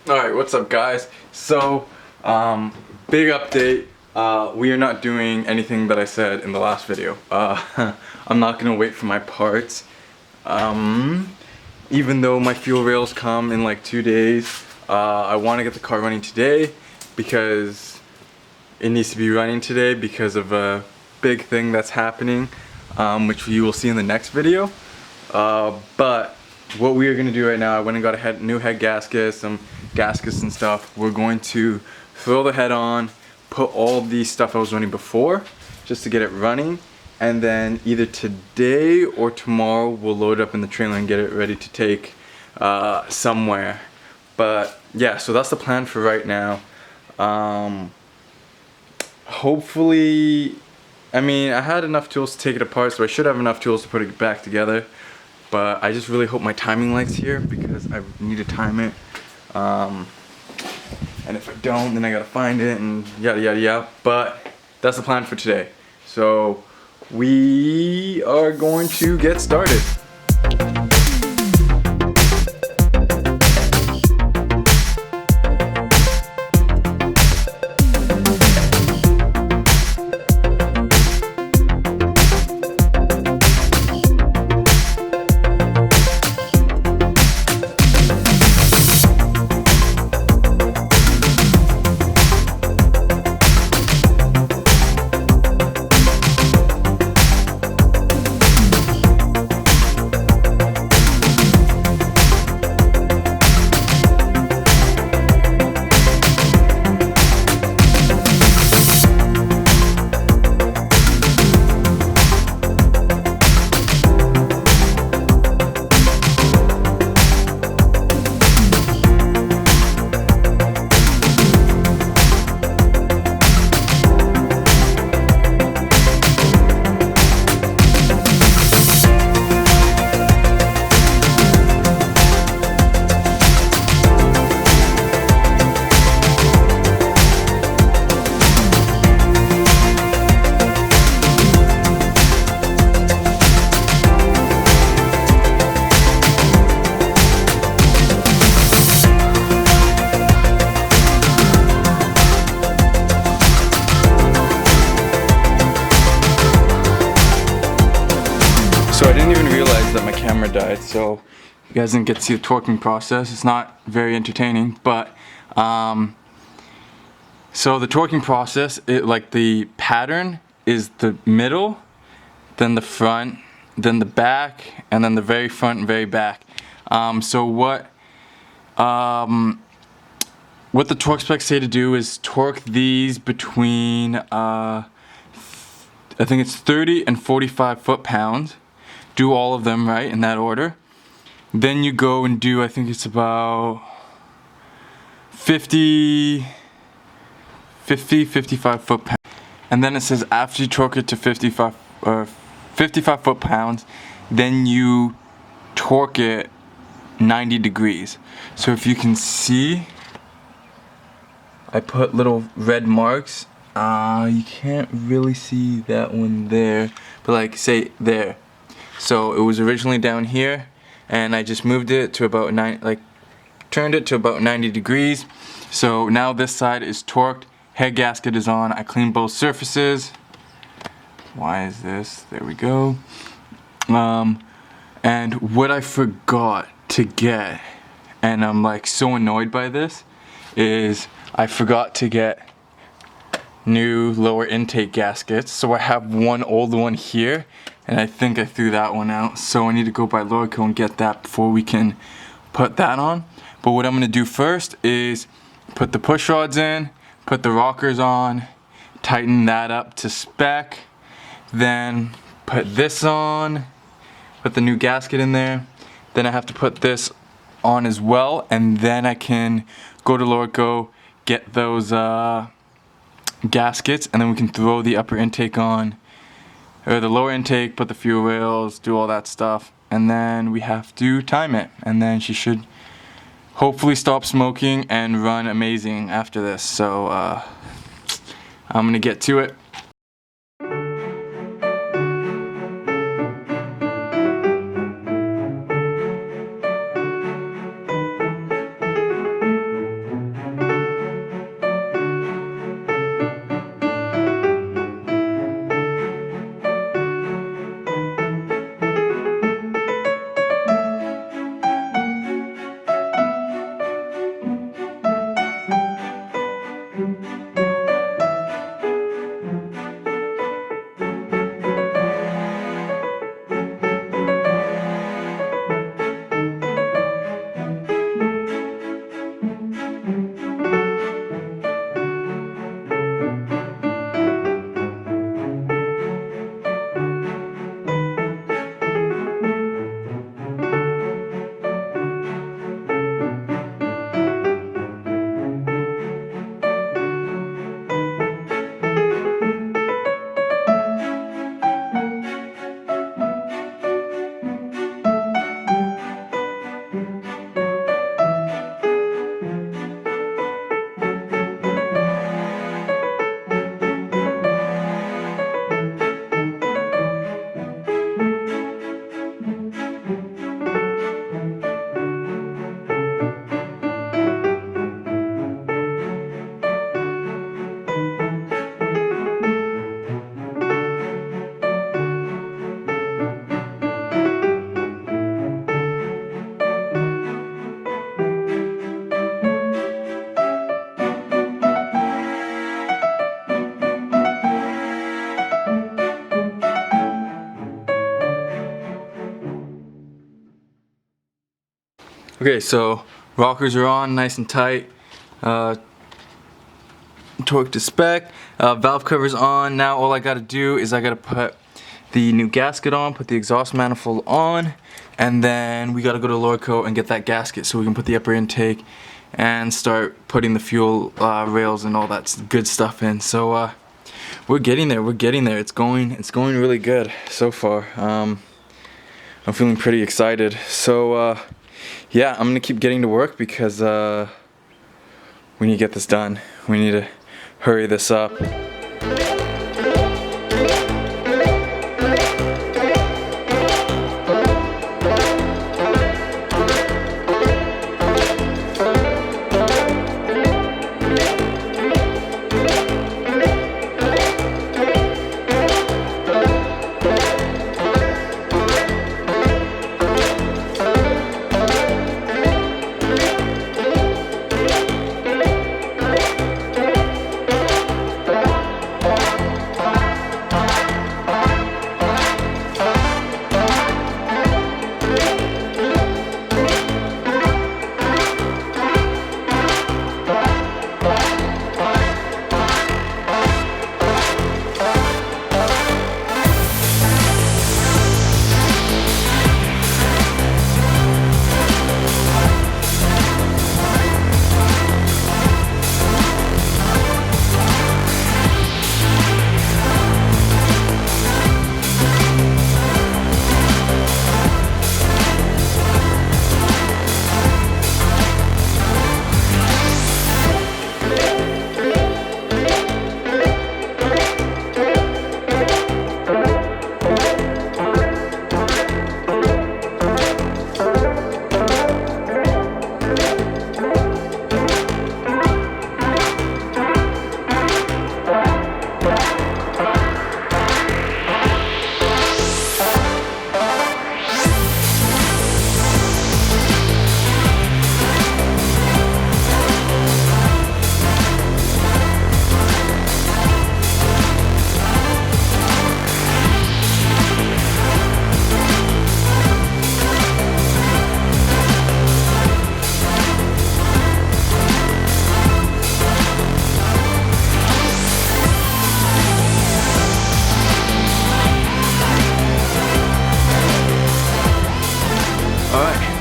Alright, what's up guys? So, big update. We are not doing anything that I said in the last video. I'm not gonna wait for my parts. Even though my fuel rails come in like 2 days, I want to get the car running today because it needs to be running today because of a big thing that's happening, which you will see in the next video. But what we are going to do right now, I went and got a new head gasket, some gaskets and stuff. We're going to throw the head on, put all the stuff I was running before just to get it running, and then either today or tomorrow we'll load it up in the trailer and get it ready to take somewhere. But yeah, so that's the plan for right now. Hopefully, I mean, I had enough tools to take it apart, so I should have enough tools to put it back together. But I just really hope my timing light's here because I need to time it. And if I don't, then I gotta find it and yada yada yada. But that's the plan for today. So we are going to get started. So I didn't even realize that my camera died, so you guys didn't get to see the torquing process. It's not very entertaining, but so the torquing process, like the pattern is the middle, then the front, then the back, and then the very front and very back. So what the torque specs say to do is torque these between I think it's 30 and 45 foot-pounds. Do all of them right in that order. Then you go and do, I think it's about 55 foot-pounds. And then it says after you torque it to 55 foot-pounds, then you torque it 90 degrees. So if you can see, I put little red marks. You can't really see that one there, but like say there. So it was originally down here, and I just moved it to about turned it to about 90 degrees. So now this side is torqued, head gasket is on, I cleaned both surfaces. Why is this? There we go. And what I forgot to get, and I'm like so annoyed by this, is I forgot to get new lower intake gaskets. So I have one old one here, and I think I threw that one out, so I need to go by Lorico and get that before we can put that on. But what I'm going to do first is put the push rods in, put the rockers on, tighten that up to spec, then put this on, put the new gasket in there, then I have to put this on as well, and then I can go to Lorico, get those gaskets, and then we can throw the upper intake on, or the lower intake, put the fuel rails, do all that stuff, and then we have to time it, and then she should hopefully stop smoking and run amazing after this. So I'm gonna get to it. Okay, so rockers are on nice and tight. Torque to spec. Valve cover's on. Now all I gotta do is I gotta put the new gasket on, put the exhaust manifold on, and then we gotta go to lower coat and get that gasket so we can put the upper intake and start putting the fuel rails and all that good stuff in. So we're getting there. It's going really good so far. I'm feeling pretty excited. So yeah, I'm gonna keep getting to work because we need to get this done. We need to hurry this up.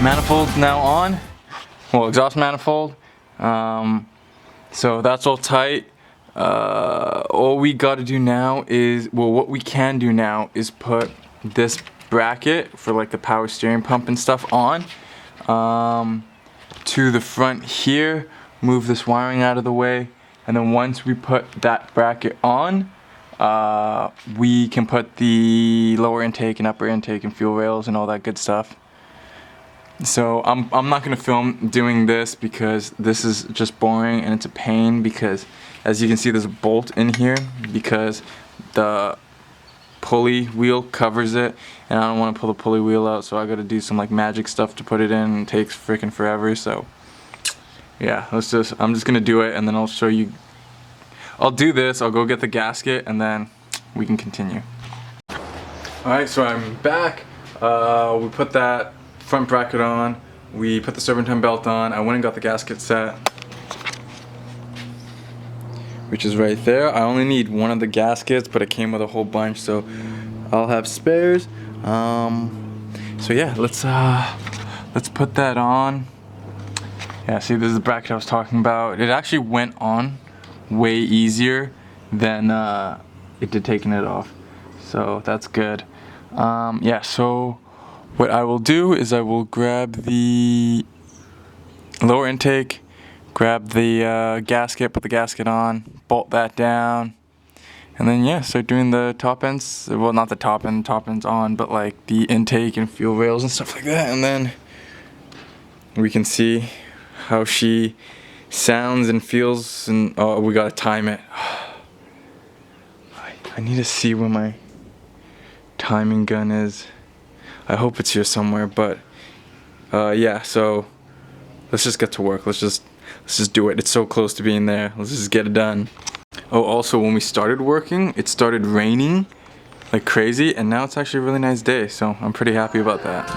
Manifold's now on, well, exhaust manifold. So that's all tight. All we got to do now is, well, what we can do now is put this bracket for like the power steering pump and stuff on to the front here, move this wiring out of the way, and then once we put that bracket on, we can put the lower intake and upper intake and fuel rails and all that good stuff. So I'm not gonna film doing this because this is just boring and it's a pain, because as you can see there's a bolt in here because the pulley wheel covers it, and I don't want to pull the pulley wheel out, so I gotta do some like magic stuff to put it in, and it takes freaking forever. So yeah, I'm just gonna do it and then I'll show you. I'll do this, I'll go get the gasket, and then we can continue. Alright, so I'm back. We put that front bracket on, we put the serpentine belt on, I went and got the gasket set, which is right there. I only need one of the gaskets, but it came with a whole bunch, so I'll have spares. So yeah, let's put that on. Yeah, see, this is the bracket I was talking about. It actually went on way easier than it did taking it off, so that's good. Yeah, so what I will do is I will grab the lower intake, grab the gasket, put the gasket on, bolt that down, and then yeah, start doing the top ends. Well, not the top end's on, but like the intake and fuel rails and stuff like that, and then we can see how she sounds and feels. And oh, we gotta time it. I need to see where my timing gun is. I hope it's here somewhere, but yeah, so let's just get to work. Let's just do it. It's so close to being there. Let's just get it done. Oh, also, when we started working, it started raining like crazy, and now it's actually a really nice day, so I'm pretty happy about that.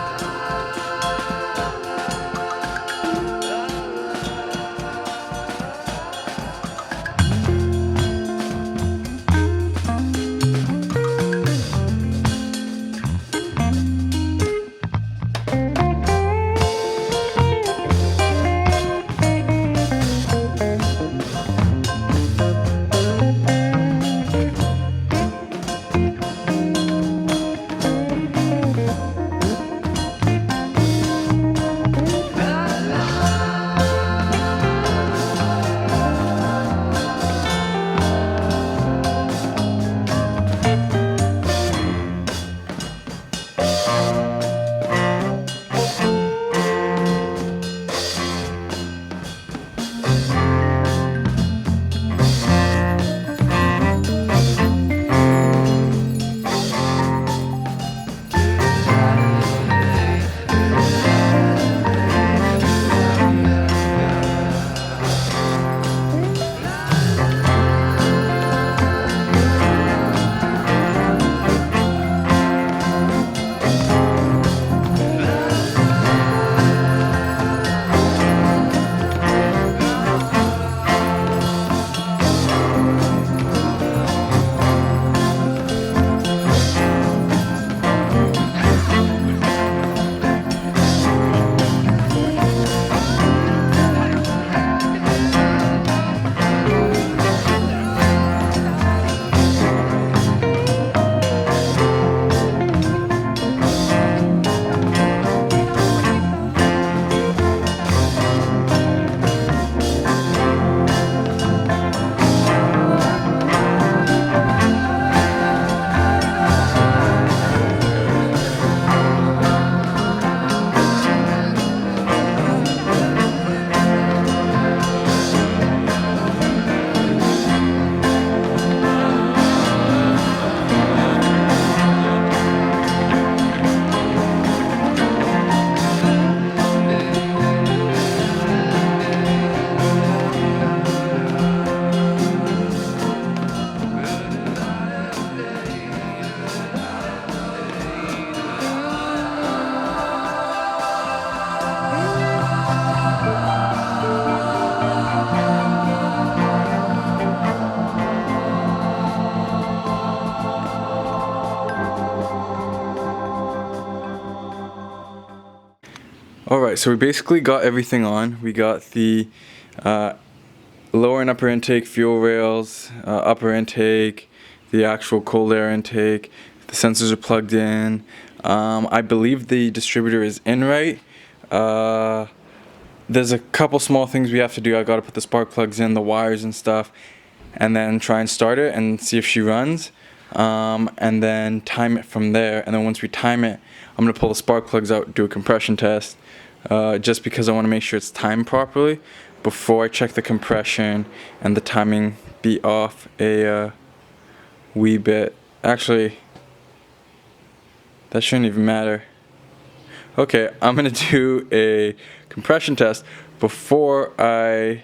so we basically got everything on. We got the lower and upper intake fuel rails, upper intake, the actual cold air intake. The sensors are plugged in. I believe the distributor is in right. There's a couple small things we have to do. I gotta put the spark plugs in, the wires and stuff, and then try and start it and see if she runs. And then time it from there. And then once we time it, I'm gonna pull the spark plugs out, do a compression test, just because I want to make sure it's timed properly before I check the compression and the timing be off a wee bit. Actually, that shouldn't even matter. Okay, I'm gonna do a compression test before I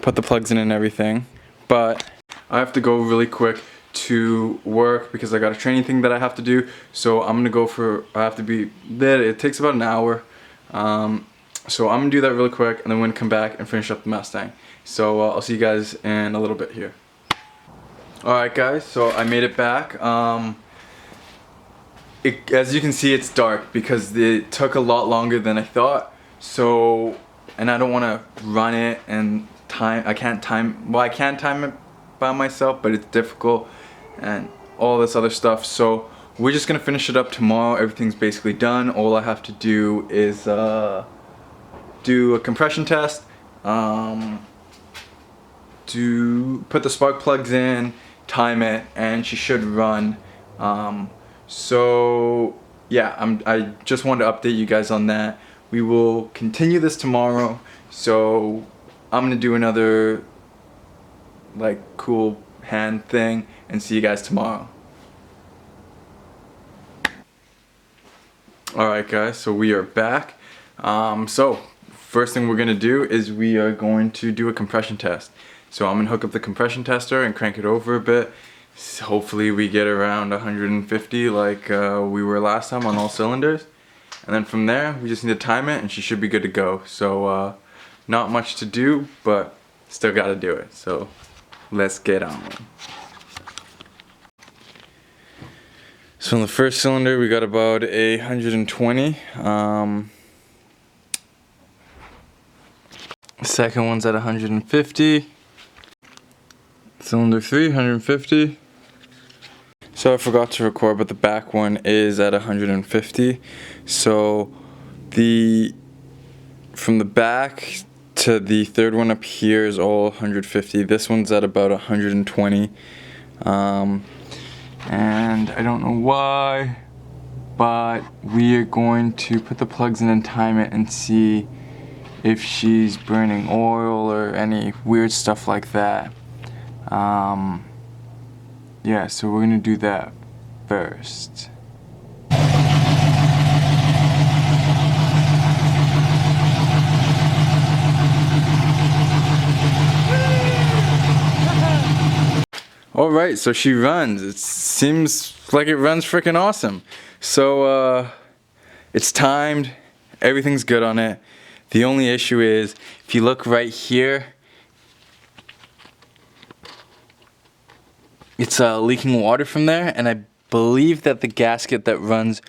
put the plugs in and everything, but I have to go really quick to work because I got a training thing that I have to do. So I'm gonna go for, I have to be there. It takes about an hour. So I'm gonna do that really quick, and then we're gonna come back and finish up the Mustang. So I'll see you guys in a little bit here. Alright guys, so I made it back. As you can see, it's dark because it took a lot longer than I thought. So, and I don't want to run it and time, I can't time, well I can time it by myself, but it's difficult and all this other stuff. So we're just gonna finish it up tomorrow. Everything's basically done. All I have to do is do a compression test, to put the spark plugs in, time it, and she should run. So yeah, I just wanted to update you guys on that. We will continue this tomorrow. So I'm gonna do another like cool hand thing and see you guys tomorrow. Alright guys, so we are back. So first thing we're gonna do is we are going to do a compression test. So I'm gonna hook up the compression tester and crank it over a bit. Hopefully we get around 150 like we were last time on all cylinders. And then from there we just need to time it and she should be good to go. So not much to do, but still gotta do it. So let's get on. So in the first cylinder we got about 120. Second one's at 150. Cylinder 3, 150. So I forgot to record, but the back one is at 150. So from the back to the third one up here is all 150. This one's at about 120. And I don't know why, but we are going to put the plugs in and time it and see if she's burning oil or any weird stuff like that. Yeah, so we're gonna do that first. Alright, so she runs. It seems like it runs freaking awesome. So it's timed, everything's good on it. The only issue is, if you look right here, it's leaking water from there, and I believe that the gasket that runs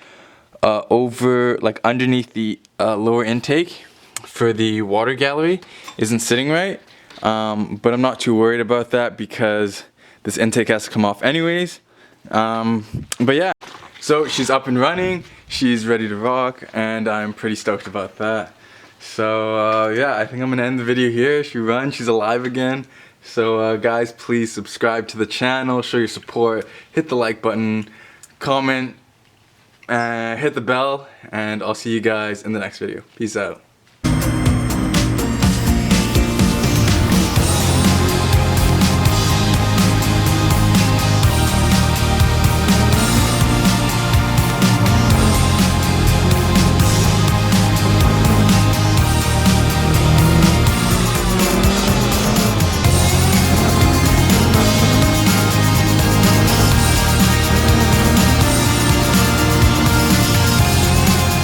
over, like underneath the lower intake for the water gallery isn't sitting right. But I'm not too worried about that because this intake has to come off anyways. But yeah, so she's up and running, she's ready to rock, and I'm pretty stoked about that. So yeah, I think I'm gonna end the video here. She runs, she's alive again. So guys, please subscribe to the channel, show your support, hit the like button, comment, hit the bell, and I'll see you guys in the next video. Peace out.